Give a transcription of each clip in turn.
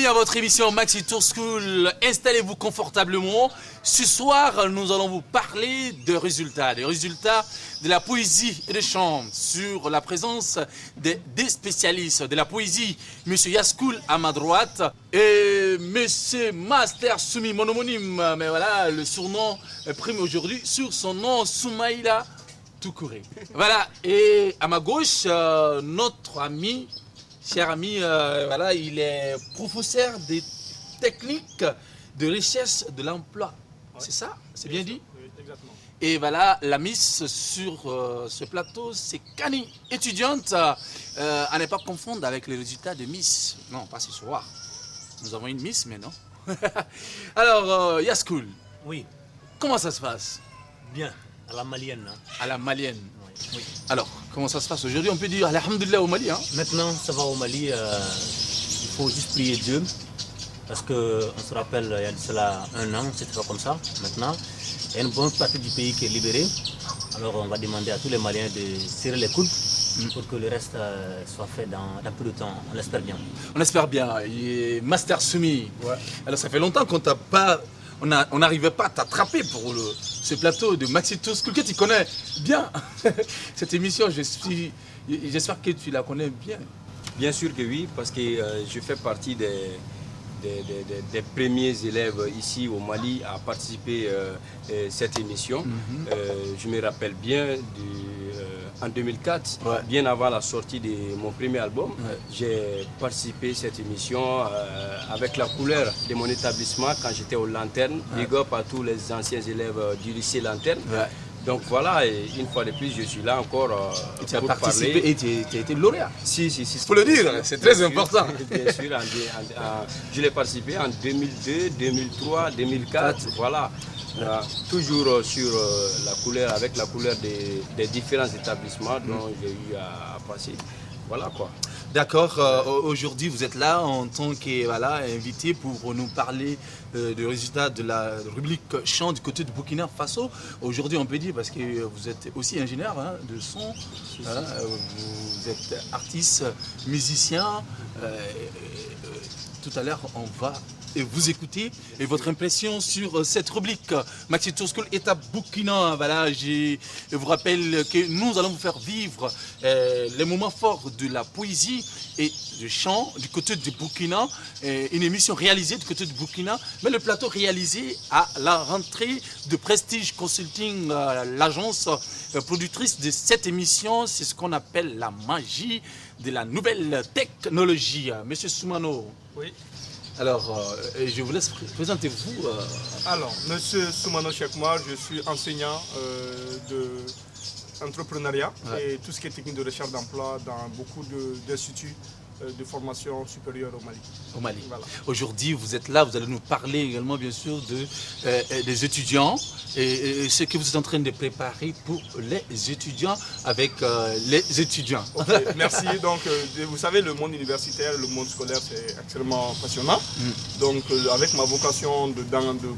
Bienvenue à votre émission Maxi Tour School. Installez-vous confortablement. Ce soir, nous allons vous parler des résultats de la poésie et des chants, sur la présence des spécialistes de la poésie, M. Yaskoul à ma droite et M. Master Soumi, mon homonyme, mais voilà, le surnom prime aujourd'hui sur son nom, Soumaïla Toukouré. Voilà, et à ma gauche, notre ami, cher ami, voilà, il est professeur des techniques de recherche de l'emploi. Ouais. C'est ça? C'est bien dit? Oui, exactement. Et voilà, la Miss sur ce plateau, c'est Kani, étudiante, à ne pas confondre avec les résultats de Miss. Non, pas ce soir. Nous avons une Miss, mais non. Alors, Yaskoul. Oui. Comment ça se passe? Bien, à la malienne. Hein. À la malienne. Oui. Alors, comment ça se passe aujourd'hui? On peut dire Alhamdulillah au Mali. Hein? Maintenant, ça va au Mali. Il faut juste prier Dieu. Parce qu'on se rappelle, il y a de cela un an, c'était pas comme ça. Maintenant, il y a une bonne partie du pays qui est libérée. Alors, on va demander à tous les Maliens de serrer les coudes pour que le reste soit fait dans peu de temps. On l'espère bien. On espère bien. Et Master Soumi. Ouais. Alors, ça fait longtemps qu'on t'a pas... On n'arrivait pas à t'attraper pour ce plateau de Maxi Tour School que tu connais bien. Cette émission, j'espère que tu la connais bien. Bien sûr que oui, parce que je fais partie des premiers élèves ici au Mali à participer à cette émission. Je me rappelle bien en 2004, ouais, bien avant la sortie de mon premier album, ouais, j'ai participé à cette émission avec la couleur de mon établissement quand j'étais aux Lanternes. Ouais. Big up à tous les anciens élèves du lycée Lanterne. Ouais. Donc voilà, et une fois de plus, je suis là encore et tu as participé et tu as été lauréat. Si. Il faut le dire, c'est très important. Bien sûr, je l'ai participé en 2002, 2003, 2004, voilà. Toujours sur la couleur, avec la couleur des différents établissements dont j'ai eu à passer. Voilà quoi. D'accord, aujourd'hui vous êtes là en tant que invité pour nous parler des résultats de la rubrique chant du côté de Burkina Faso. Aujourd'hui on peut dire, parce que vous êtes aussi ingénieur de son, vous êtes artiste, musicien. Tout à l'heure on va vous écouter et votre impression sur cette rubrique Maxi Tour School est à Burkina. Voilà, je vous rappelle que nous allons vous faire vivre les moments forts de la poésie et du chant du côté de Burkina, une émission réalisée du côté de Burkina, mais le plateau réalisé à la rentrée de Prestige Consulting, l'agence productrice de cette émission. C'est ce qu'on appelle la magie de la nouvelle technologie. Monsieur Soumano. Oui. Alors, je vous laisse présenter vous. Alors, monsieur Soumano Chekma, je suis enseignant d'entrepreneuriat, ouais, et tout ce qui est technique de recherche d'emploi dans beaucoup d'instituts de formation supérieure au Mali. Au Mali. Voilà. Aujourd'hui, vous êtes là, vous allez nous parler également, bien sûr, des étudiants et ce que vous êtes en train de préparer pour les étudiants avec les étudiants. Okay, merci. Donc, vous savez, le monde universitaire, le monde scolaire, c'est extrêmement passionnant. Donc, avec ma vocation de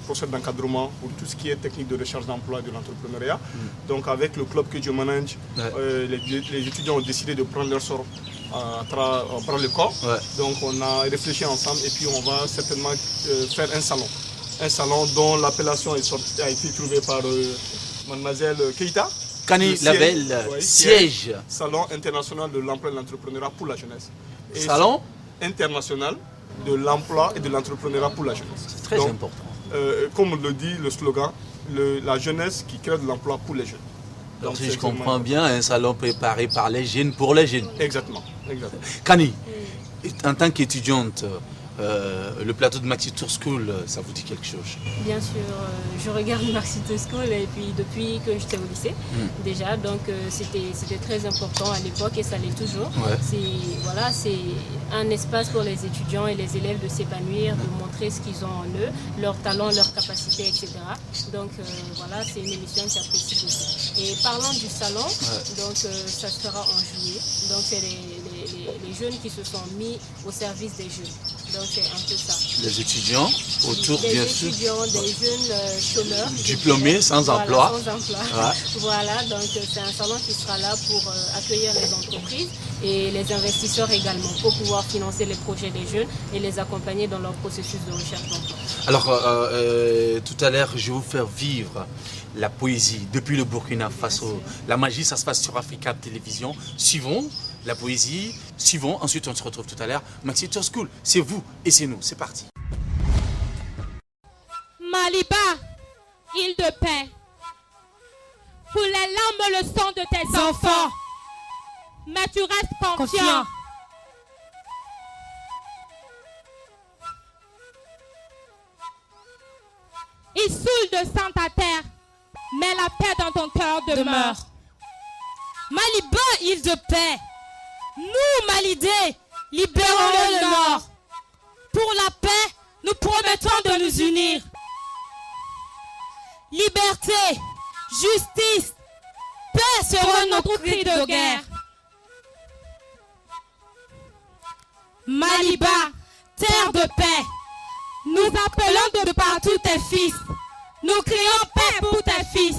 procès d'encadrement pour tout ce qui est technique de recherche d'emploi et de l'entrepreneuriat, donc avec le club que je manage, ouais, les étudiants ont décidé de prendre leur sort à prendre le corps. Ouais. Donc on a réfléchi ensemble et puis on va certainement faire un salon dont l'appellation a été trouvée par mademoiselle Keita. Kani Label, ouais, siège. Salon international de l'emploi et de l'entrepreneuriat pour la jeunesse. Et salon international de l'emploi et de l'entrepreneuriat pour la jeunesse. C'est très important. Comme le dit le slogan, la jeunesse qui crée de l'emploi pour les jeunes. Donc, si je comprends bien, un salon préparé par les jeunes pour les jeunes. Exactement. Kani, en tant qu'étudiante, le plateau de Maxi Tour School, ça vous dit quelque chose? Bien sûr, je regarde Maxi Tour School et puis depuis que j'étais au lycée déjà, donc c'était très important à l'époque et ça l'est toujours. Ouais. C'est un espace pour les étudiants et les élèves de s'épanouir, de montrer ce qu'ils ont en eux, leurs talents, leurs capacités, etc. Donc voilà, c'est une émission qui apprécie beaucoup. Et parlant du salon, donc ça se fera en juillet. Donc c'est les jeunes qui se sont mis au service des jeunes. Donc c'est un peu ça. Les étudiants autour, bien sûr. Des étudiants, des jeunes chômeurs. Diplômés, sans emploi. Sans emploi. Ouais. Voilà, donc c'est un salon qui sera là pour accueillir les entreprises et les investisseurs également, pour pouvoir financer les projets des jeunes et les accompagner dans leur processus de recherche d'emploi. Alors, tout à l'heure, je vais vous faire vivre la poésie depuis le Burkina Faso. La magie, ça se passe sur Africa Télévision. Suivons la poésie, suivons. Ensuite, on se retrouve tout à l'heure. Maxi Tour School, c'est vous et c'est nous. C'est parti. Maliba, île de paix, pour les larmes le sang de tes enfants, mais tu restes confiant. Il saoule de sang ta terre, mais la paix dans ton cœur demeure. Maliba, île de paix, nous, Malidés, libérons le Nord. Pour la paix, nous promettons de nous unir. Liberté, justice, paix seront notre cri de guerre. Maliba, terre de paix, nous appelons de partout tes fils. Nous crions paix pour tes fils.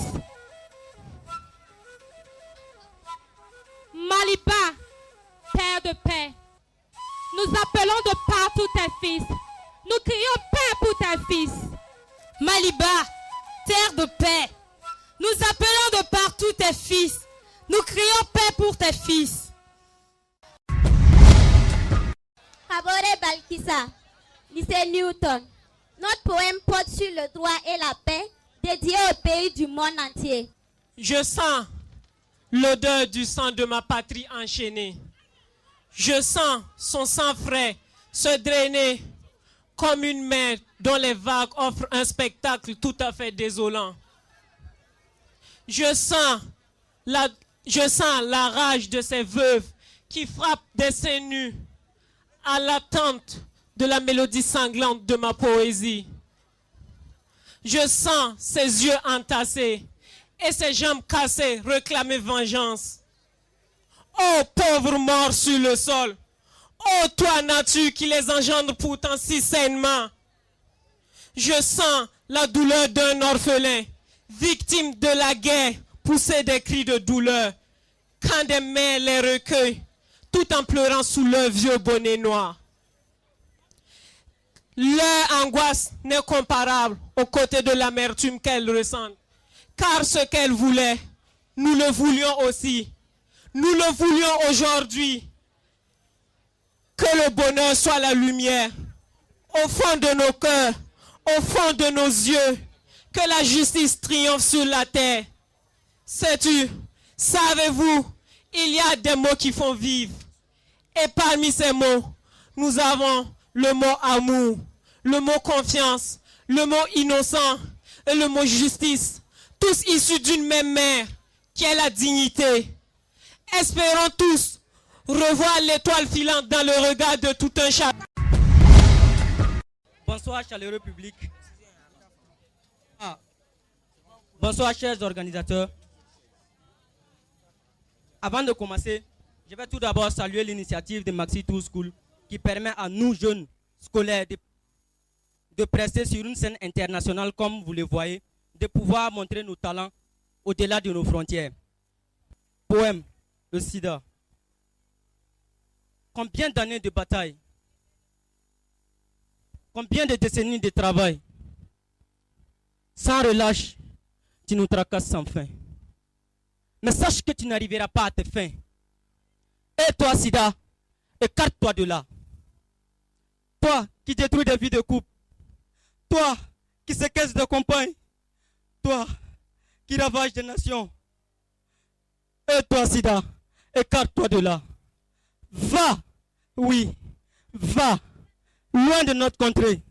Maliba, terre de paix, nous appelons de partout tes fils. Nous crions paix pour tes fils. Maliba, terre de paix, nous appelons de partout tes fils. Nous crions paix pour tes fils. Kabore Balkissa, lycée Newton. Notre poème porte sur le droit et la paix, dédié au pays du monde entier. Je sens l'odeur du sang de ma patrie enchaînée. Je sens son sang frais se drainer comme une mer dont les vagues offrent un spectacle tout à fait désolant. Je sens la rage de ces veuves qui frappent des seins nus à l'attente de la mélodie sanglante de ma poésie. Je sens ses yeux entassés et ses jambes cassées réclamer vengeance. Ô pauvres morts sur le sol, ô toi nature qui les engendre pourtant si sainement. Je sens la douleur d'un orphelin, victime de la guerre, pousser des cris de douleur, quand des mères les recueillent, tout en pleurant sous leur vieux bonnet noir. Leur angoisse n'est comparable aux côtés de l'amertume qu'elles ressentent. Car ce qu'elles voulaient, nous le voulions aussi. Nous le voulions aujourd'hui. Que le bonheur soit la lumière au fond de nos cœurs, au fond de nos yeux. Que la justice triomphe sur la terre. Sais-tu, savez-vous, il y a des mots qui font vivre. Et parmi ces mots, nous avons le mot amour, le mot confiance, le mot innocent et le mot justice. Tous issus d'une même mère, qui est la dignité. Espérons tous revoir l'étoile filante dans le regard de tout un chat. Bonsoir chaleureux public. Bonsoir chers organisateurs. Avant de commencer, je vais tout d'abord saluer l'initiative de Maxi Tour School qui permet à nous jeunes scolaires de prester sur une scène internationale comme vous le voyez, de pouvoir montrer nos talents au-delà de nos frontières. Poème, le sida. Combien d'années de bataille, combien de décennies de travail, sans relâche, tu nous tracasses sans fin. Mais sache que tu n'arriveras pas à tes fins. Et toi, sida, écarte-toi de là. Toi qui détruis des vies de couple. Toi qui séquestres des compagnes. Toi qui ravages des nations. Et toi, sida, écarte-toi de là. Va, oui, va, loin de notre contrée.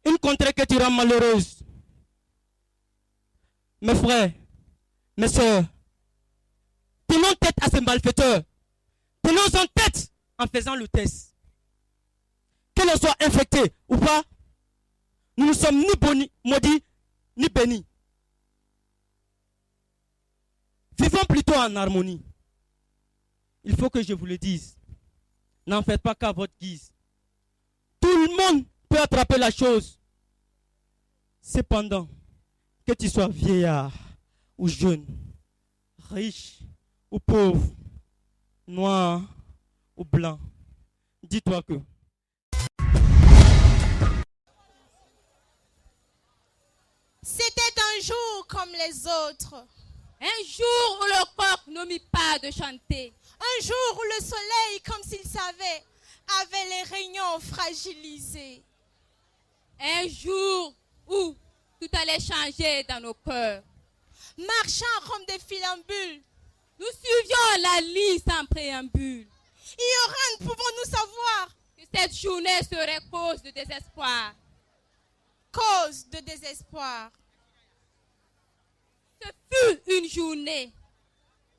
Une contrée que tu rends malheureuse. Mes frères, mes soeurs, tenons tête à ces malfaiteurs. Tenons en tête en faisant le test. Que l'on soit infecté ou pas, nous ne sommes ni maudits, ni bénis. Vivons plutôt en harmonie. Il faut que je vous le dise. N'en faites pas qu'à votre guise. Tout le monde peut attraper la chose. Cependant, que tu sois vieillard ou jeune, riche ou pauvre, noir ou blanc, dis-toi que c'était un jour comme les autres. Un jour où le coq n'omit pas de chanter. Un jour où le soleil, comme s'il savait, avait les rayons fragilisés. Un jour où tout allait changer dans nos cœurs. Marchant comme des filambules, nous suivions la ligne sans préambule. Ignorants, pouvons-nous savoir que cette journée serait cause de désespoir. Cause de désespoir. Ce fut une journée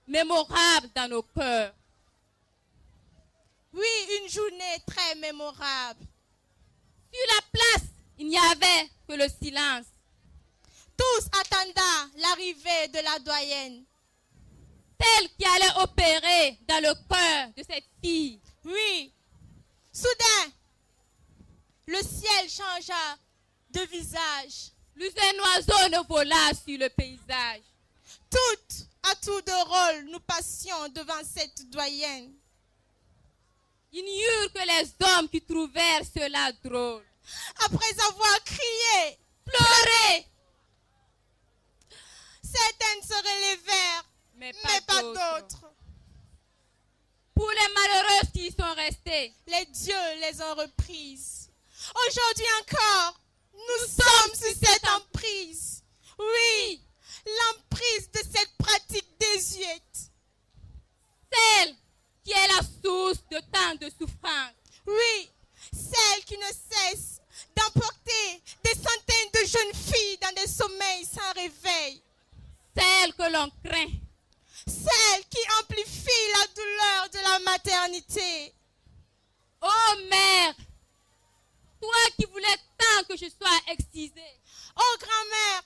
mémorable dans nos cœurs. Oui, une journée très mémorable. Sur la place, il n'y avait que le silence. Tous attendaient l'arrivée de la doyenne. Celle qui allait opérer dans le cœur de cette fille. Oui. Soudain, le ciel changea de visage. Plus un oiseau ne vola sur le paysage. Toutes, à tour de rôle, nous passions devant cette doyenne. Il n'y eut que les hommes qui trouvèrent cela drôle. Après avoir crié, pleuré, certaines se relevèrent, mais pas d'autres. Pour les malheureuses qui y sont restées, les dieux les ont reprises. Aujourd'hui encore, nous sommes sous cette emprise. Oui, l'emprise de cette pratique désuète. Celle qui est la source de tant de souffrance. Oui, celle qui ne cesse d'emporter des centaines de jeunes filles dans des sommeils sans réveil. Celle que l'on craint. Celle qui amplifie la douleur de la maternité. Oh mère, toi qui voulais tant que je sois excisée. Oh grand-mère,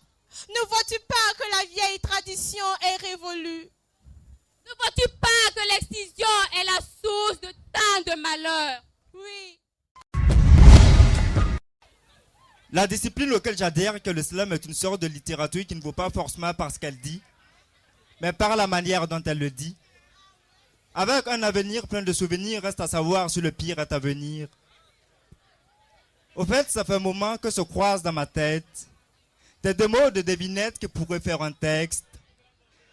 ne vois-tu pas que la vieille tradition est révolue? Ne vois-tu pas que l'excision est la source de tant de malheurs? Oui. La discipline auquel j'adhère, que l'islam est une sorte de littérature qui ne vaut pas forcément par ce qu'elle dit, mais par la manière dont elle le dit. Avec un avenir plein de souvenirs, reste à savoir si le pire est à venir. Au fait, ça fait un moment que se croisent dans ma tête des deux mots de devinette qui pourraient faire un texte.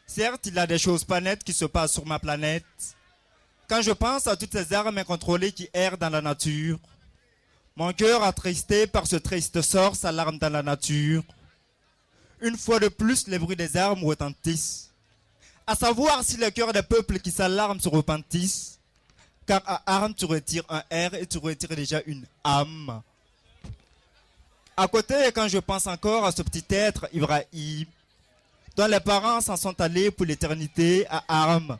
Certes, il y a des choses pas nettes qui se passent sur ma planète. Quand je pense à toutes ces armes incontrôlées qui errent dans la nature, mon cœur attristé par ce triste sort s'alarme dans la nature. Une fois de plus, les bruits des armes retentissent. À savoir si les cœurs des peuples qui s'alarment se repentissent. Car à armes, tu retires un R et tu retires déjà une âme. À côté, quand je pense encore à ce petit être, Ibrahim, dont les parents s'en sont allés pour l'éternité à armes,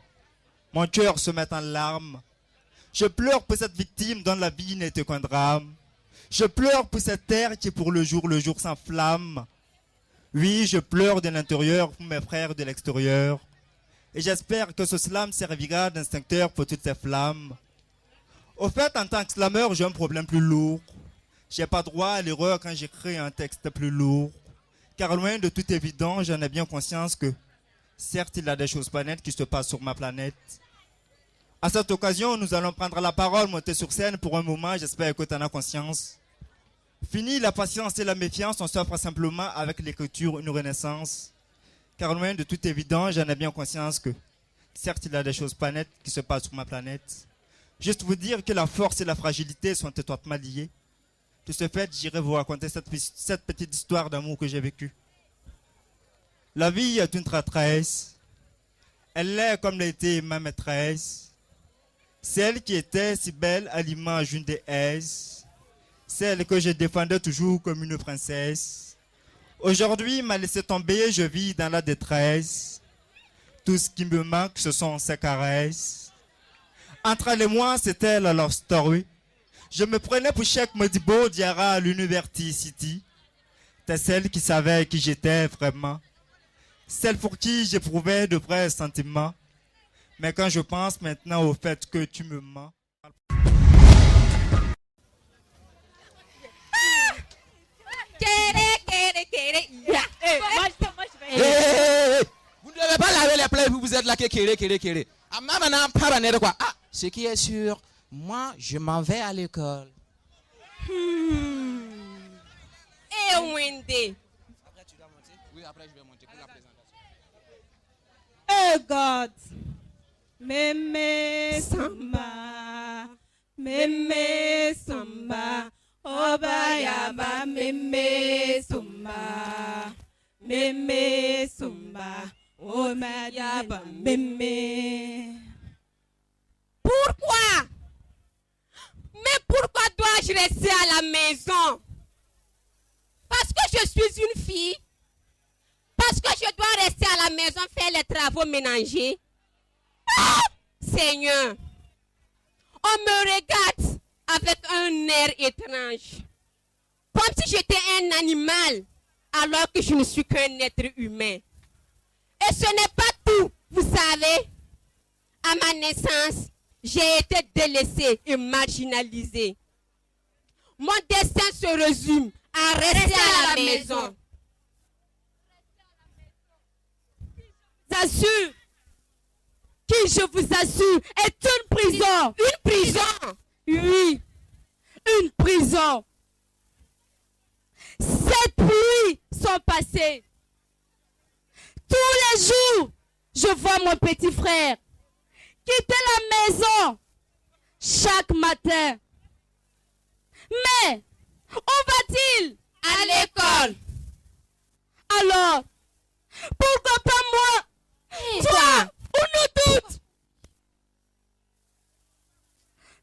mon cœur se met en larmes. Je pleure pour cette victime dont la vie n'était qu'un drame. Je pleure pour cette terre qui pour le jour s'enflamme. Oui, je pleure de l'intérieur pour mes frères de l'extérieur. Et j'espère que ce slam servira d'instincteur pour toutes ces flammes. Au fait, en tant que slameur, j'ai un problème plus lourd. J'ai pas droit à l'erreur quand j'écris un texte plus lourd. Car loin de tout évident, j'en ai bien conscience que, certes, il y a des choses pas nettes qui se passent sur ma planète. À cette occasion, nous allons prendre la parole, monter sur scène pour un moment, j'espère que tu en as conscience. Fini la patience et la méfiance, on s'offre simplement avec l'écriture une renaissance. Car loin de tout évident, j'en ai bien conscience que, certes, il y a des choses pas nettes qui se passent sur ma planète. Juste vous dire que la force et la fragilité sont étroitement liées. De ce fait, j'irai vous raconter cette petite histoire d'amour que j'ai vécue. La vie est une traîtresse. Elle est comme l'était ma maîtresse. Celle qui était si belle à l'image d'une déesse. Celle que je défendais toujours comme une princesse. Aujourd'hui, m'a laissé tomber, je vis dans la détresse. Tout ce qui me manque, ce sont ses caresses. Entre elle et moi, c'était la love story. Je me prenais pour Cheikh Modibo Diarra à l'University. T'es celle qui savait qui j'étais vraiment. Celle pour qui j'éprouvais de vrais sentiments. Mais quand je pense maintenant au fait que tu me mens. êtes là que kéré. Ah, ce qui est sûr, moi, je m'en vais à l'école. Eh, Wende. Après, tu dois monter? Oui, après, je vais monter pour la présentation. Oh God. Meme samba. Meme samba. Obayaba meme samba. Meme samba. Omayaba meme. Pourquoi? Mais pourquoi dois-je rester à la maison? Parce que je suis une fille? Parce que je dois rester à la maison faire les travaux ménagers? Ah! Seigneur, on me regarde avec un air étrange. Comme si j'étais un animal, alors que je ne suis qu'un être humain. Et ce n'est pas tout, vous savez. À ma naissance, j'ai été délaissée et marginalisée. Mon destin se résume à rester à la maison. J'assure, qui je vous assure, est une prison. Une prison? Oui, une prison. 7 pluies sont passées. Tous les jours, je vois mon petit frère quitter la maison chaque matin. Mais, où va-t-il? À l'école. Alors, pourquoi pas moi? Toi ou nous toutes?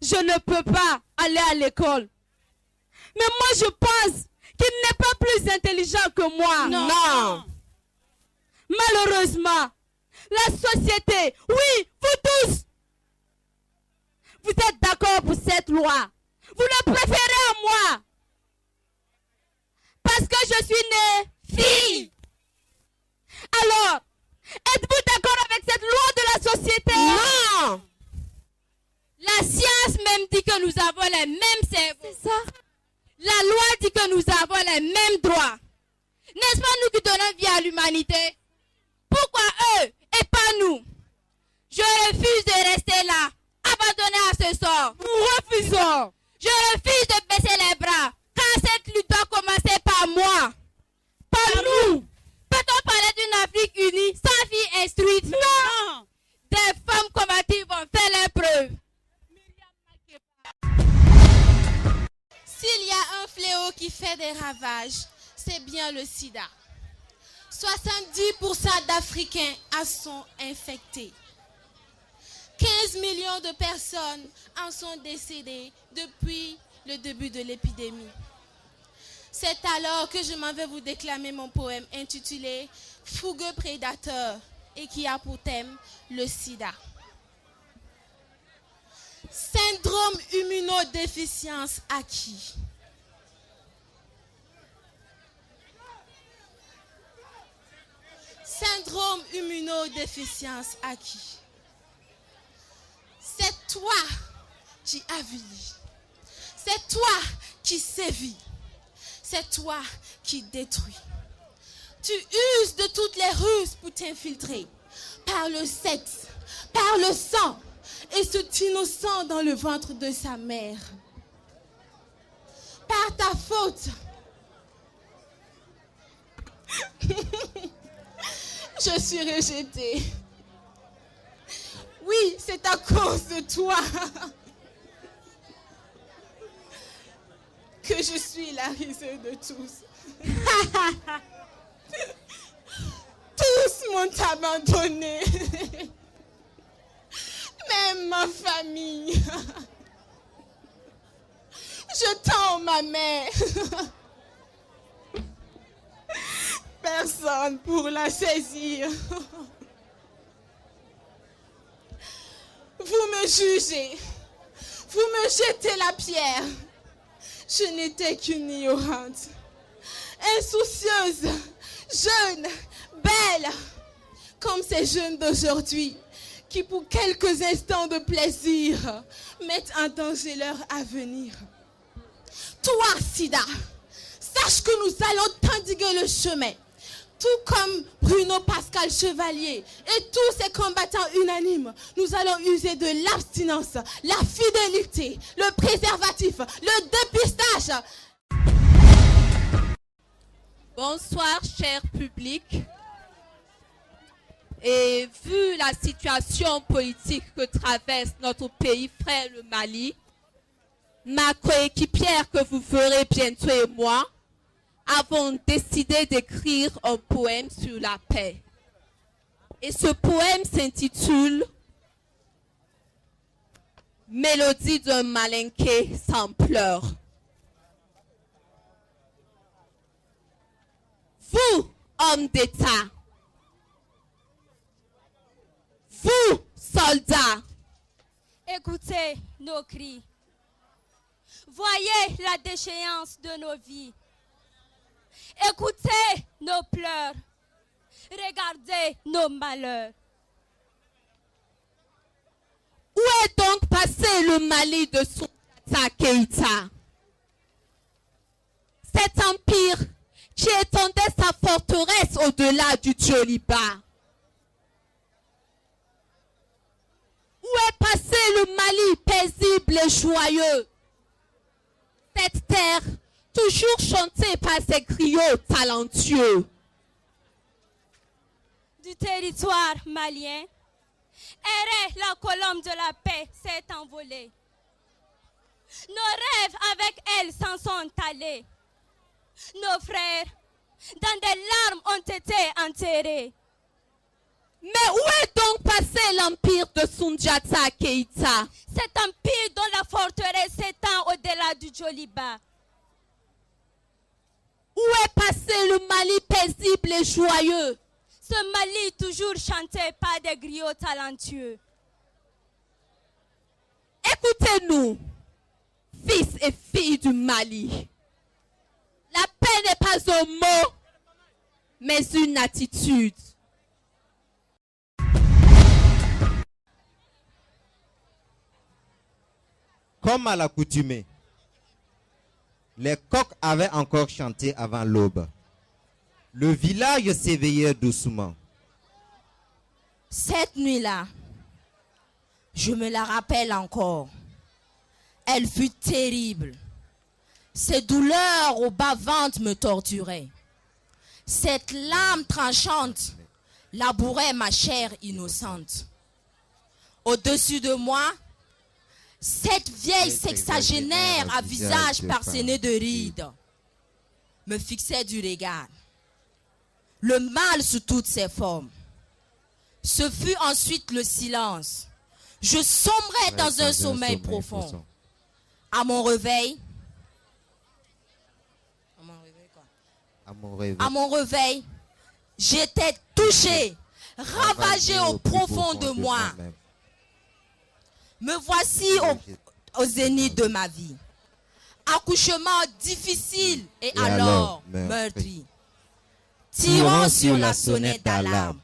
Je ne peux pas aller à l'école. Mais moi, je pense qu'il n'est pas plus intelligent que moi. Non. Malheureusement, la société, oui, vous tous, vous êtes d'accord pour cette loi. Vous le préférez à moi. Parce que je suis née fille. Alors, êtes-vous d'accord avec cette loi de la société? Non. La science même dit que nous avons les mêmes cerveaux. C'est ça. La loi dit que nous avons les mêmes droits. N'est-ce pas nous qui donnons vie à l'humanité? Pourquoi eux et pas nous? Je refuse de rester là, abandonné à ce sort. Nous refusons. Je refuse de baisser les bras. Quand cette lutte doit commencer par moi, par nous. Peut-on parler d'une Afrique unie sans filles instruites? Non. Des femmes combatives vont faire leurs preuves. S'il y a un fléau qui fait des ravages, c'est bien le sida. 70% d'Africains en sont infectés. 15 millions de personnes en sont décédées depuis le début de l'épidémie. C'est alors que je m'en vais vous déclamer mon poème intitulé « Fougueux prédateur » et qui a pour thème le sida. Syndrome immunodéficience acquis. Syndrome immunodéficience acquis. C'est toi qui avilis. C'est toi qui sévis. C'est toi qui détruis. Tu uses de toutes les ruses pour t'infiltrer. Par le sexe, par le sang. Et cet innocent dans le ventre de sa mère. Par ta faute. Je suis rejetée. Oui, c'est à cause de toi que je suis la risée de tous. Tous m'ont abandonnée. Même ma famille. Je tends ma mère. Personne pour la saisir. Vous me jugez. Vous me jetez la pierre. Je n'étais qu'une ignorante. Insoucieuse, jeune, belle. Comme ces jeunes d'aujourd'hui qui pour quelques instants de plaisir mettent en danger leur avenir. Toi, sida, sache que nous allons t'indiguer le chemin. tout comme Bruno Pascal Chevalier et tous ces combattants unanimes, nous allons user de l'abstinence, la fidélité, le préservatif, le dépistage. Bonsoir, cher public. Et vu la situation politique que traverse notre pays frère le Mali, ma coéquipière que vous verrez bientôt et moi avons décidé d'écrire un poème sur la paix. Et ce poème s'intitule « Mélodie d'un malinqué sans pleurs ». Vous, hommes d'État, vous, soldats, écoutez nos cris. Voyez la déchéance de nos vies. Écoutez nos pleurs. Regardez nos malheurs. Où est donc passé le Mali de Soundiata Keïta? Cet empire qui étendait sa forteresse au-delà du Djoliba. Où est passé le Mali paisible et joyeux? Cette terre toujours chantée par ses griots talentueux. Du territoire malien, errait la colombe de la paix s'est envolée. Nos rêves avec elle s'en sont allés. Nos frères, dans des larmes, ont été enterrés. Mais où est donc passé l'empire de Soundiata Keïta? Cet empire dont la forteresse s'étend au-delà du Djoliba. Où est passé le Mali paisible et joyeux? Ce Mali toujours chanté par des griots talentueux. Écoutez-nous, fils et filles du Mali. La paix n'est pas un mot, mais une attitude. Comme à l'accoutumée, les coqs avaient encore chanté avant l'aube. Le village s'éveillait doucement. Cette nuit-là, je me la rappelle encore. Elle fut terrible. Ces douleurs au bas-ventre me torturaient. Cette lame tranchante labourait ma chair innocente. Au-dessus de moi, cette vieille sexagénaire à visage parsemé de rides me fixait du regard. Le mal sous toutes ses formes. Ce fut ensuite le silence. Je sombrais dans un sommeil profond. À mon réveil, j'étais touché, ravagé au profond de moi. Me voici au zénith de ma vie. Accouchement difficile et alors meurtri. Tirons sur la sonnette d'alarme.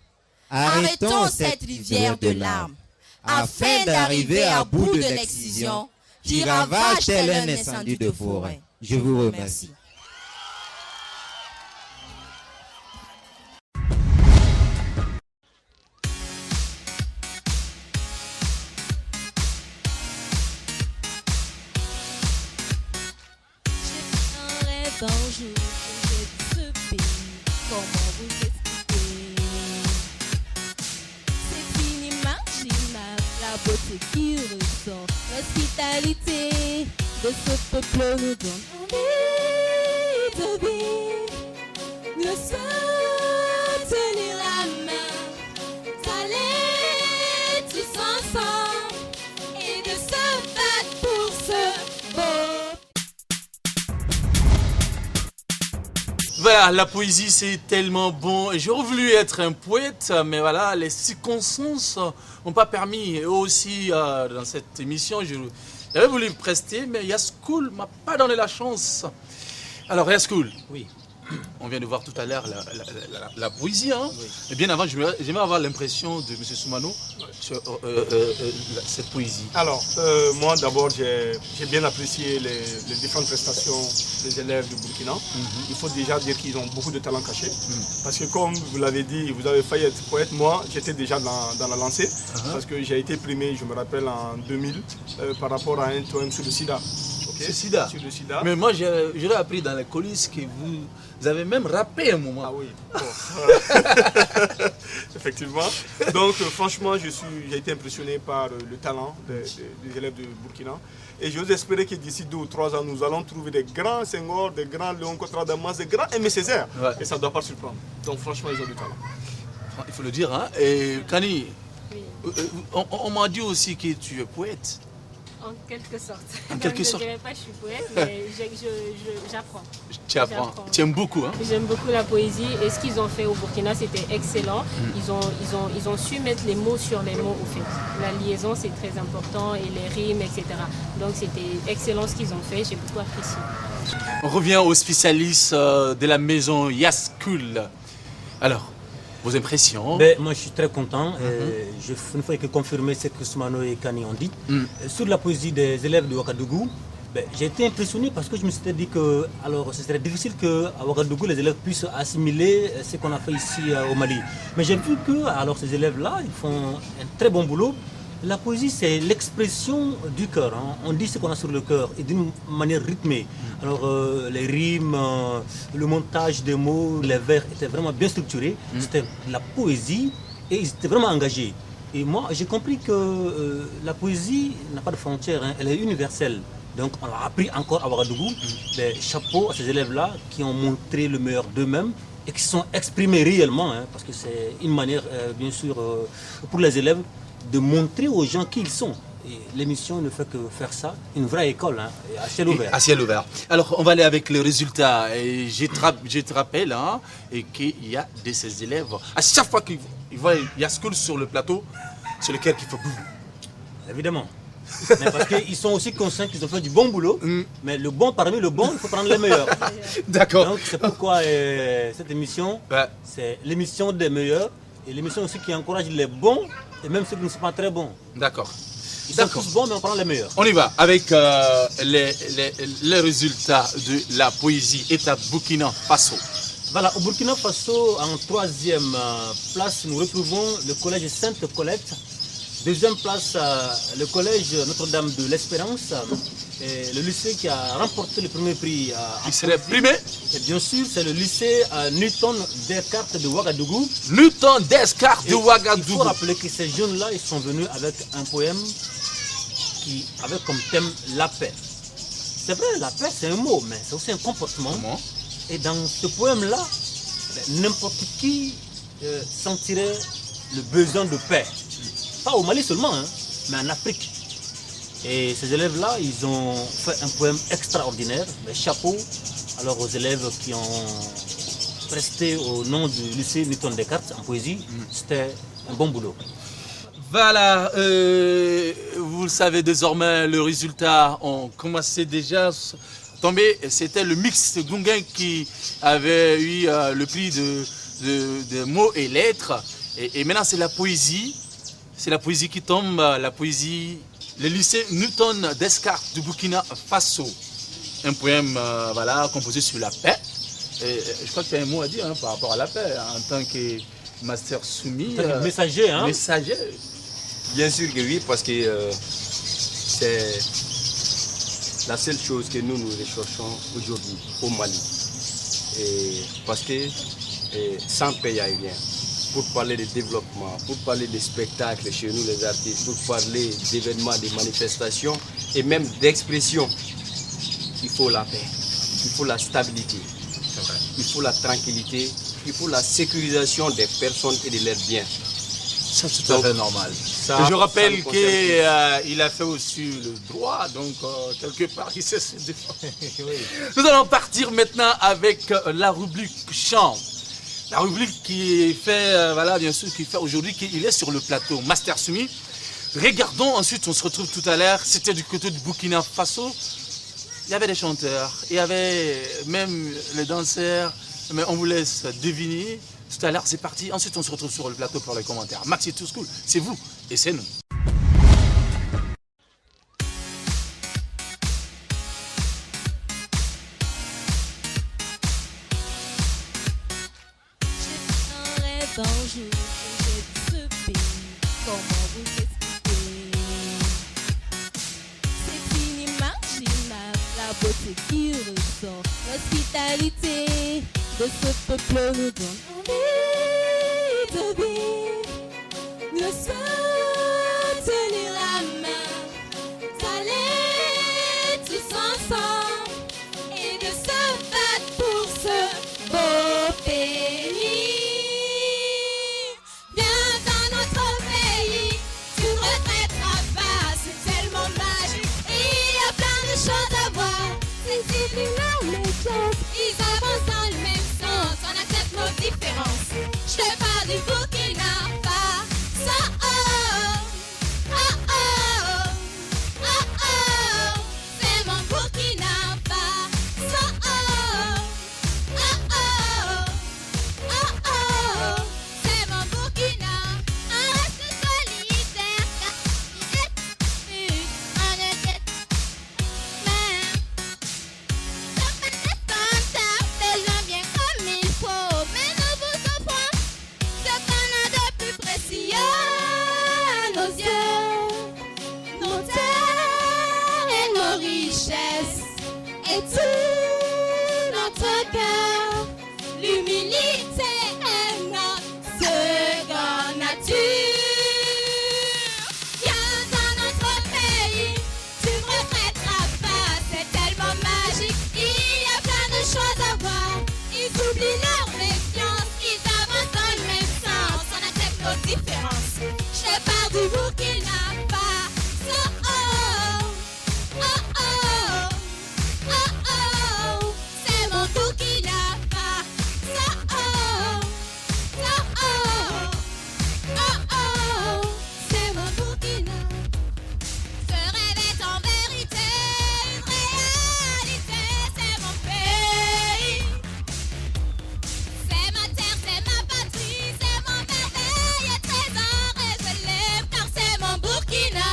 Arrêtons cette rivière de larmes afin d'arriver à bout de l'excision qui ravage tel un incendie de forêt. Je vous remercie. Un jour que j'ai vu ce pays, comment vous expliquer? C'est inimaginable la beauté qui ressort, l'hospitalité de ce peuple nous donne envie de vivre, de se tenir la main, d'aller tous ensemble et de se battre pour ce beau. Voilà, la poésie c'est tellement bon. J'aurais voulu être un poète, mais voilà, les circonstances n'ont pas permis. Et aussi, dans cette émission, j'avais voulu me prester, mais Yaskoul ne m'a pas donné la chance. Alors, Yaskoul, oui. on vient de voir tout à l'heure la poésie. Hein. Oui. Et bien avant, j'aimerais avoir l'impression de M. Soumano sur cette poésie. Alors, moi d'abord, j'ai bien apprécié les différentes prestations des élèves du Burkina. Il faut déjà dire qu'ils ont beaucoup de talent caché. Parce que comme vous l'avez dit, vous avez failli être poète. Moi, j'étais déjà dans la lancée. Parce que j'ai été primé, je me rappelle, en 2000 par rapport à un poème sur le sida. Okay. Sur le sida. Mais moi, j'aurais appris dans les coulisses que vous avez même rappé un moment. Ah oui. Effectivement. Donc, franchement, j'ai été impressionné par le talent des élèves de Burkina. Et j'ose espérer que d'ici 2 ou 3 ans, nous allons trouver des grands Senghor, des grands Léon Kotra Damas, des grands Aimé Césaire. Ouais. Et ça ne doit pas surprendre. Donc, franchement, ils ont du talent. Il faut le dire. Hein. Et Kani, on m'a dit aussi que tu es poète. En quelque sorte. En quelque sorte. Je ne dirais pas que je suis poète, mais j'apprends. Tu apprends. Tu aimes beaucoup. Hein? J'aime beaucoup la poésie et ce qu'ils ont fait au Burkina, c'était excellent. Ils ont su mettre les mots sur les mots, au fait. La liaison, c'est très important et les rimes, etc. Donc c'était excellent ce qu'ils ont fait, j'ai beaucoup apprécié. On revient aux spécialistes de la maison Yaskul. Alors, vos impressions? Moi, je suis très content. Je ne fais que confirmer ce que Soumano et Kani ont dit. Sur la poésie des élèves de Ouagadougou, j'ai été impressionné parce que je me suis dit que ce serait difficile qu'à Ouagadougou, les élèves puissent assimiler ce qu'on a fait ici au Mali. Mais j'ai vu que ces élèves-là, ils font un très bon boulot. La poésie, c'est l'expression du cœur. Hein. On dit ce qu'on a sur le cœur et d'une manière rythmée. Alors, les rimes, le montage des mots, les vers étaient vraiment bien structurés. C'était de la poésie et ils étaient vraiment engagés. Et moi, j'ai compris que la poésie n'a pas de frontières, hein. Elle est universelle. Donc, on l'a appris encore à Ouagadougou. Les chapeaux à ces élèves-là qui ont montré le meilleur d'eux-mêmes et qui se sont exprimés réellement, hein, parce que c'est une manière, bien sûr, pour les élèves, de montrer aux gens qui ils sont. Et l'émission ne fait que faire ça, une vraie école, hein, à ciel ouvert. À ciel ouvert. Alors, on va aller avec le résultat. Et je te rappelle hein, qu'il y a de ces élèves, à chaque fois qu'il voit Yaskul sur le plateau, sur lequel il faut boum. Évidemment. Mais parce qu'ils sont aussi conscients qu'ils ont fait du bon boulot, mais le bon parmi le bon, il faut prendre les meilleurs. D'accord. Donc c'est pourquoi cette émission, c'est l'émission des meilleurs et l'émission aussi qui encourage les bons et même ceux qui ne sont pas très bons. D'accord. Ils sont tous bons, mais on prend les meilleurs. On y va avec les résultats de la poésie État Burkina Faso. Voilà, au Burkina Faso, en 3e place, nous retrouvons le collège Sainte-Colette. 2e place, le collège Notre-Dame de l'Espérance. Et le lycée qui a remporté le premier prix. Il serait primé. Et bien sûr, c'est le lycée Newton Descartes de Ouagadougou. Newton Descartes de Ouagadougou. Il faut rappeler que ces jeunes-là, ils sont venus avec un poème qui avait comme thème la paix. C'est vrai, la paix, c'est un mot, mais c'est aussi un comportement. Et dans ce poème-là, n'importe qui sentirait le besoin de paix. Pas au Mali seulement, hein, mais en Afrique. Et ces élèves-là, ils ont fait un poème extraordinaire. Mais chapeau alors aux élèves qui ont presté au nom du lycée Newton Descartes en poésie. C'était un bon boulot. Voilà, vous le savez désormais, le résultat, on commençait déjà à tomber. C'était le mix Gungan qui avait eu le prix de mots et lettres. Et maintenant, c'est la poésie. C'est la poésie qui tombe, la poésie, le lycée Newton Descartes du Burkina Faso. Un poème voilà, composé sur la paix. Et je crois que tu as un mot à dire hein, par rapport à la paix, en tant que master soumis. Messager, hein? Messager. Bien sûr que oui, parce que c'est la seule chose que nous recherchons aujourd'hui au Mali. Et parce que sans paix, il n'y a rien. Pour parler de développement, pour parler des spectacles chez nous les artistes, pour parler d'événements, de manifestations et même d'expression, il faut la paix, il faut la stabilité, il faut la tranquillité, il faut la sécurisation des personnes et de leurs biens. Ça, c'est tout à fait normal. Ça, je rappelle qu'il a fait aussi le droit, donc quelque part, il sait se défendre. Nous allons partir maintenant avec la rubrique chant. La rubrique qui fait, voilà, bien sûr, qui fait aujourd'hui qu'il est sur le plateau Master Soumis. Regardons, ensuite, on se retrouve tout à l'heure. C'était du côté du Burkina Faso. Il y avait des chanteurs, il y avait même les danseurs, mais on vous laisse deviner. Tout à l'heure, c'est parti. Ensuite, on se retrouve sur le plateau pour les commentaires. Maxi to School, c'est vous et c'est nous. Un rêve un jour que j'ai vu ce pays, comment vous expliquer? C'est inimaginable la beauté qui ressort, l'hospitalité de ce peuple nous donne envie de vivre, de se tenir la main, d'aller tous ensemble et de se battre pour ce beau pays. Viens dans notre pays, tu ne regretteras pas, c'est tellement magique. Il y a plein de choses à voir, ces disciplines, les choses, ils avancent dans le même sens, on accepte nos différences. Je te parle du Burkina Faso, oh, oh, oh, oh, oh, c'est mon Burkina Faso, oh, oh, oh, oh, oh, c'est mon Burkina. On reste solidaire car il est plus, on ne guette même. Ça fait les gens bien comme il faut, mais nous vous offrons ce qu'on a de plus précieux, nos yeux, nos terres et nos richesses, et tout notre cœur. L'humilité est notre seconde nature. Viens dans notre pays, tu ne regretteras pas, c'est tellement magique. Il y a plein de choses à voir, ils oublient leur méfiance, ils avancent dans le même sens, on accepte nos différences. Je parle du Burkina Faso, oh, oh, oh, oh, oh, c'est mon Burkina Faso, oh, oh, oh, oh, oh, c'est mon Burkina. Ce rêve est en vérité une réalité, c'est mon pays. C'est ma terre, c'est ma patrie, c'est mon merveilleux trésor et je l'aime car c'est mon Burkina.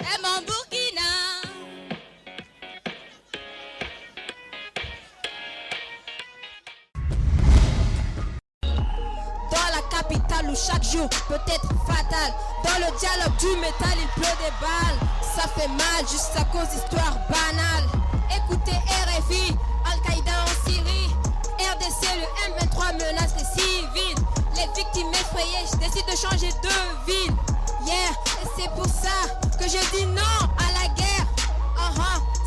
C'est mon Burkina. Dans la capitale où chaque jour peut être fatal, dans le dialogue du métal il pleut des balles. Ça fait mal juste à cause d'histoires banales. Écoutez RFI, Al-Qaïda en Syrie, RDC, le M23 menace les civils. Les victimes effrayées, je décide de changer de ville. Yeah, et c'est pour ça que je dis non à la guerre.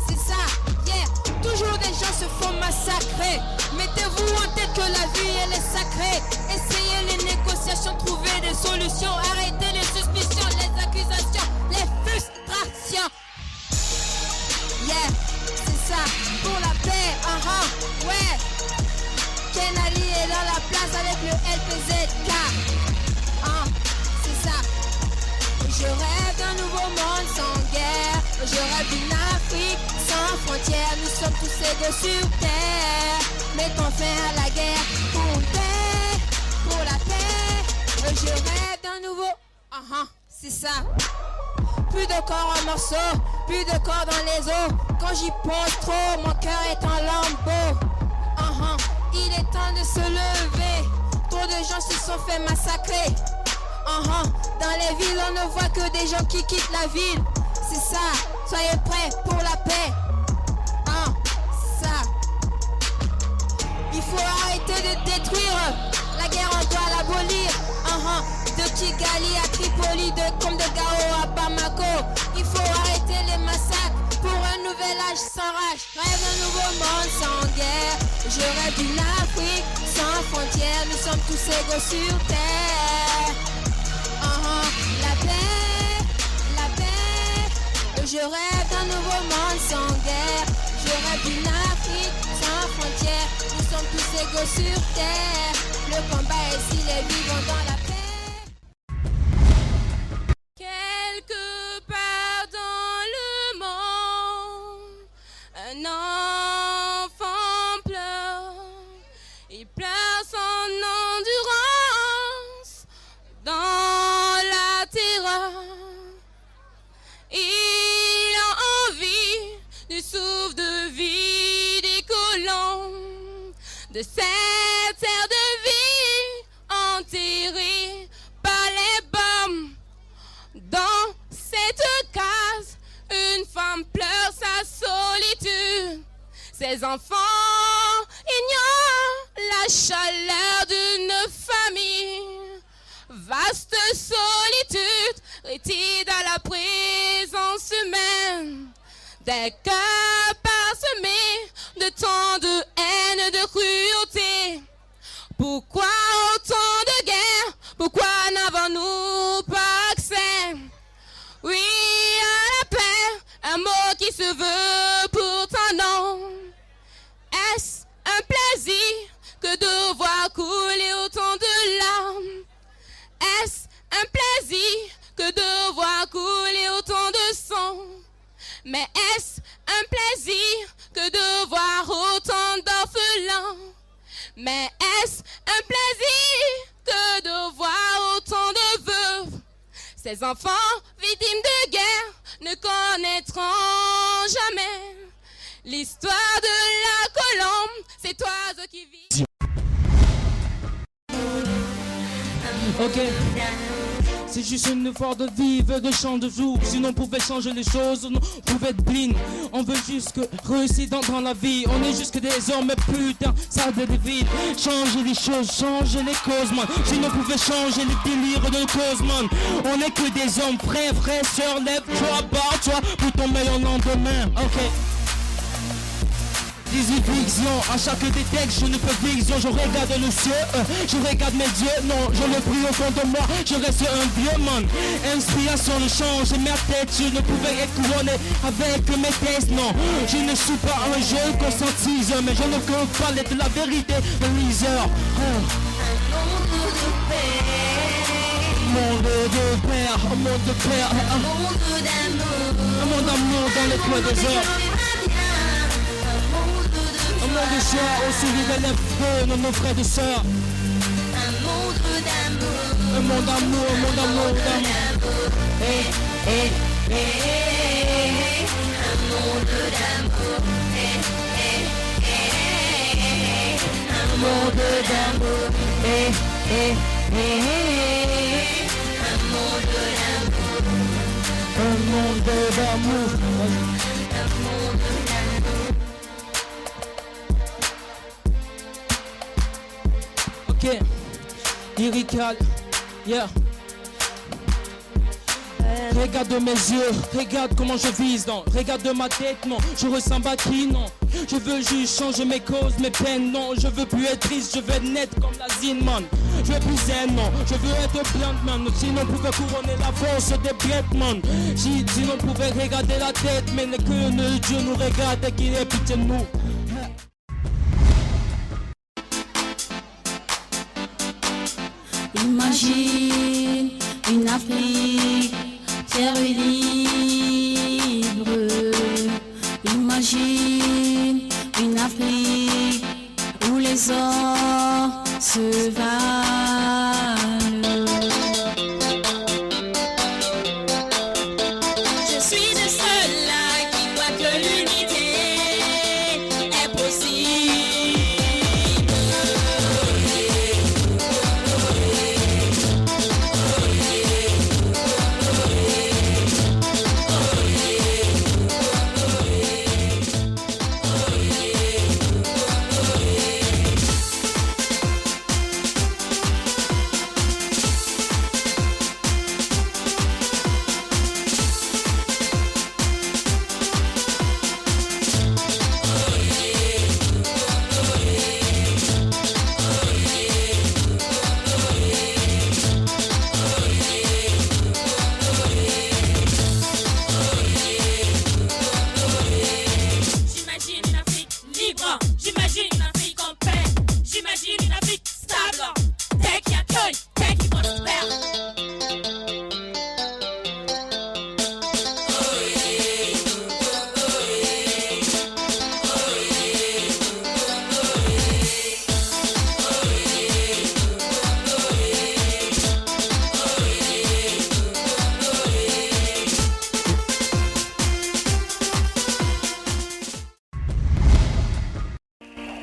C'est ça, yeah. Toujours des gens se font massacrer. Mettez-vous en tête que la vie elle est sacrée. Essayez les négociations, trouvez des solutions. Arrêtez les suspicions, les accusations, les frustrations. Yeah, c'est ça, pour la paix, ouais. Ken Ali est dans la place avec le LPZK. C'est ça. Je rêve d'un nouveau monde sans guerre. Je rêve d'une Afrique sans frontières. Nous sommes tous égaux sur terre. Mettons fin à la guerre pour une paix, pour la paix. Je rêve d'un nouveau. C'est ça. Plus de corps en morceaux, plus de corps dans les os. Quand j'y pense trop, mon cœur est en lambeaux. Il est temps de se lever. Trop de gens se sont fait massacrer. Dans les villes, on ne voit que des gens qui quittent la ville. C'est ça, soyez prêts pour la paix. C'est ça. Il faut arrêter de détruire. La guerre, on doit l'abolir. De Kigali à Tripoli, comme de Gao à Bamako. Il faut arrêter les massacres pour un nouvel âge sans rage. Rêve d'un nouveau monde sans guerre. Je rêve d'une Afrique sans frontières. Nous sommes tous égaux sur terre. La paix, la paix. Je rêve d'un nouveau monde sans guerre. Je rêve d'une Afrique sans frontières. Nous sommes tous égaux sur terre. Le combat est ici, les vivants dans la paix. Quelque part dans le monde. de cette terre de vie enterrée par les bombes. Dans cette case, une femme pleure sa solitude. Ses enfants ignorent la chaleur d'une famille. Vaste solitude, rétide à la présence humaine. Des cœurs parsemés de tant de haine, de cruauté. Pourquoi autant de guerre? Pourquoi n'avons-nous pas accès? Oui, à la paix, un mot qui se veut pourtant non. Est-ce un plaisir que de voir couler autant de larmes? Est-ce un plaisir que de voir couler autant de sang? Mais est-ce un plaisir que de voir autant d'orphelins? Mais est-ce un plaisir que de voir autant de veuves? Ces enfants victimes de guerre ne connaîtront jamais l'histoire de la colombe, cet oiseau qui vit. Ok, c'est juste une effort de vivre, de champ de jour. Sinon on pouvait changer les choses, on pouvait être blind. On veut juste que réussir dans la vie. On est juste que des hommes, mais putain, ça devine. Changer les choses, changer les causes, man. Sinon on pouvait changer les délires de cause, man. On est que des hommes, frères, sœurs, lève-toi, barre-toi pour ton meilleur lendemain. Ok. 18 visions, à chaque détecte je ne peux vision. Je regarde le ciel, je regarde mes yeux. Non, je le prie au fond de moi, je reste un vieux man. Inspiration ne change ma tête. Je ne pouvais être couronné avec mes tests. Non, je ne suis pas un jeu conscientise, mais je ne peux parler de la vérité de Weezer. Monde de père, un monde de père, un monde d'amour dans les coins des heures. Un monde de joie au sourire des lèvres de nos frères et sœurs. Un monde d'amour, un monde d'amour, un monde d'amour, d'amour. Un monde d'amour, un monde d'amour, un monde d'amour. Ok, lyrical, yeah. Regarde mes yeux, regarde comment je vise, non. Regarde ma tête, non. Je ressens battu, non. Je veux juste changer mes causes, mes peines, non. Je veux plus être triste, je veux être net comme la zine, man. Je veux plus zen, non. Je veux être blanc, man. Sinon on pouvait couronner la force des bêtes, man. Sinon on pouvait regarder la tête, mais que Dieu nous regarde et qu'il ait pitié de nous. Imagine une Afrique, terre libre. Imagine une Afrique où les ors se valent. Je suis de ceux-là qui croient que l'unité est possible.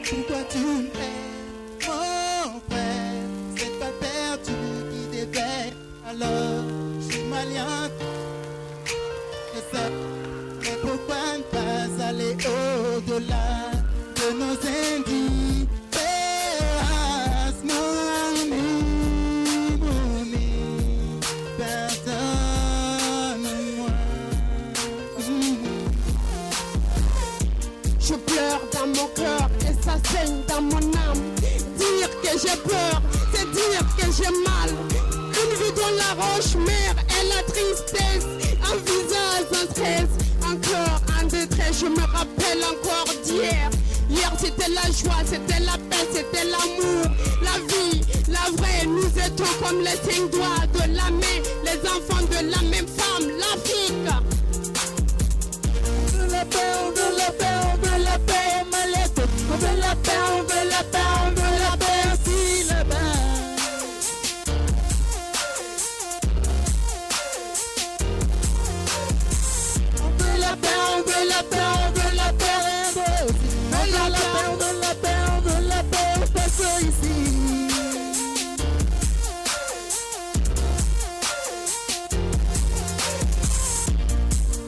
Pourquoi tu me plais? valeurs. Je suis malien. Mais pourquoi ne pas aller au-delà de nos indices? Je pleure dans mon cœur et ça saigne dans mon âme. Dire que j'ai peur, c'est dire que j'ai mal. Une vie dans la roche mère et la tristesse. Un visage en stress, un cœur en détresse. Je me rappelle encore d'hier. Hier c'était la joie, c'était la paix, c'était l'amour. La vie, la vraie, nous étions comme les 5 doigts de la main. Les enfants de la même femme, l'Afrique. On veut la paix, on veut la paix, on veut la paix, Malette. On veut la paix, on veut la paix, on veut la paix aussi là-bas. On veut la paix, on veut la paix, on veut la paix aussi. On veut la paix, on veut la paix, on veut la paix, parce ici.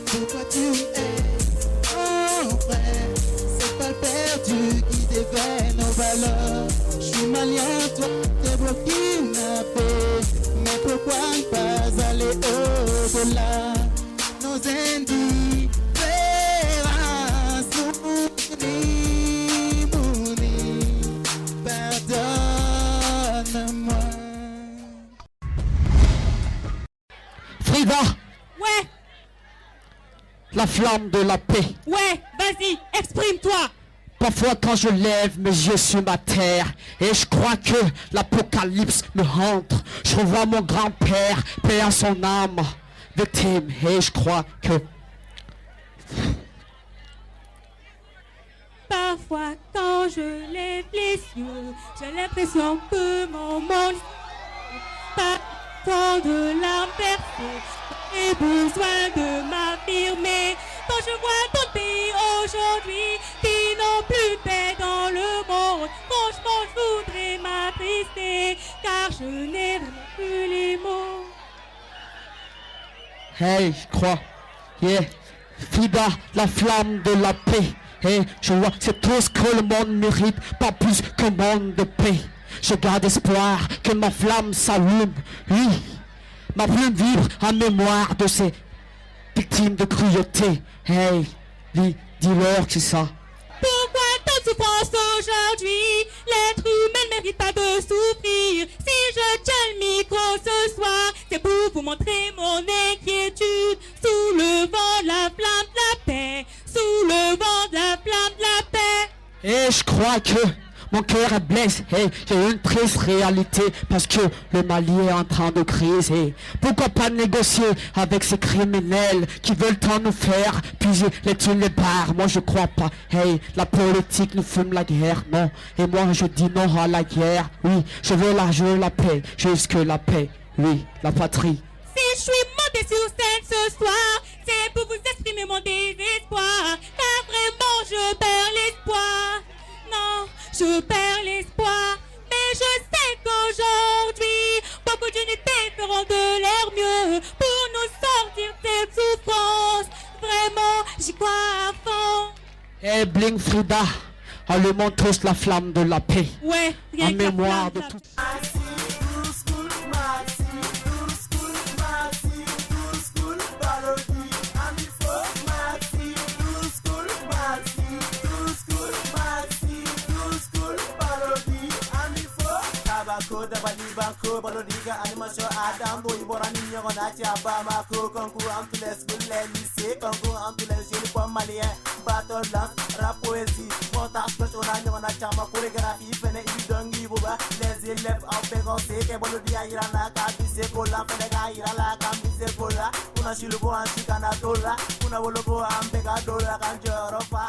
Pourquoi tu es mon frère? C'est pas le perdu qui déveille nos valeurs. Je suis malien, toi t'es burkinabé. Mais pourquoi ne pas aller au-delà? Nos indifférences, pardonne-moi. Frida, Ouais, la flamme de la paix. ouais, vas-y, exprime-toi. Parfois quand je lève mes yeux sur ma terre et je crois que l'apocalypse me hante, je revois mon grand-père, paix à son âme, victime, et je crois que... Parfois quand je lève les yeux, j'ai l'impression que mon monde pas tant de larmes versées. J'ai besoin de m'affirmer quand je vois ton pays aujourd'hui qui n'ont plus de paix dans le monde. Franchement, je voudrais m'attrister car je n'ai vraiment plus les mots. Hey, je crois, yeah, Frida, la flamme de la paix. Hey, je vois, c'est tout ce que le monde mérite, pas plus qu'un monde de paix. Je garde espoir que ma flamme s'allume, oui, ma plume vibre en mémoire de ces victimes de cruauté. Hey, oui, dis-leur que c'est ça. Pourquoi tant de souffrance aujourd'hui? L'être humain ne mérite pas de souffrir. Si je tiens le micro ce soir, c'est pour vous montrer mon inquiétude. Sous le vent de la flamme de la paix, sous le vent de la flamme de la paix. Et je crois que mon cœur est blessé, hey, j'ai une triste réalité parce que le Mali est en train de criser. Pourquoi pas négocier avec ces criminels qui veulent tant nous faire puiser les thunes, les barres? Moi je crois pas, hey, la politique nous fume la guerre, non. Et moi je dis non à la guerre, oui, je veux la paix, jusque la paix, oui, la patrie. Si je suis montée sur scène ce soir, c'est pour vous exprimer mon désespoir. Car vraiment je perds l'espoir. Non, je perds l'espoir. Mais je sais qu'aujourd'hui, beaucoup d'unités feront de leur mieux pour nous sortir de cette souffrance. Vraiment, j'y crois à fond. Hey, Bling Frida, allumons tous la flamme de la paix. Ouais, rien en que la mémoire flamme de tout. Banco, Balodiga, Animation, Adam, Boy, Borani, Yonacha, Bamako, Concours, Antules, Goulet, Lycée, Concours, Antules, Uniforme Malien, Battle Dance, Rap Poésie, Montage, Personal, Yonacha, Chorégraphie, Fene, Idongi, Boba, les élèves en pégancé, Kebolodia, Irana, Kabise, Kola, Fenega, Irala, Kabise, Kola, Una Shilubo, Antikanatola, Una Wolobo, Ampegadola, Kanjorofa,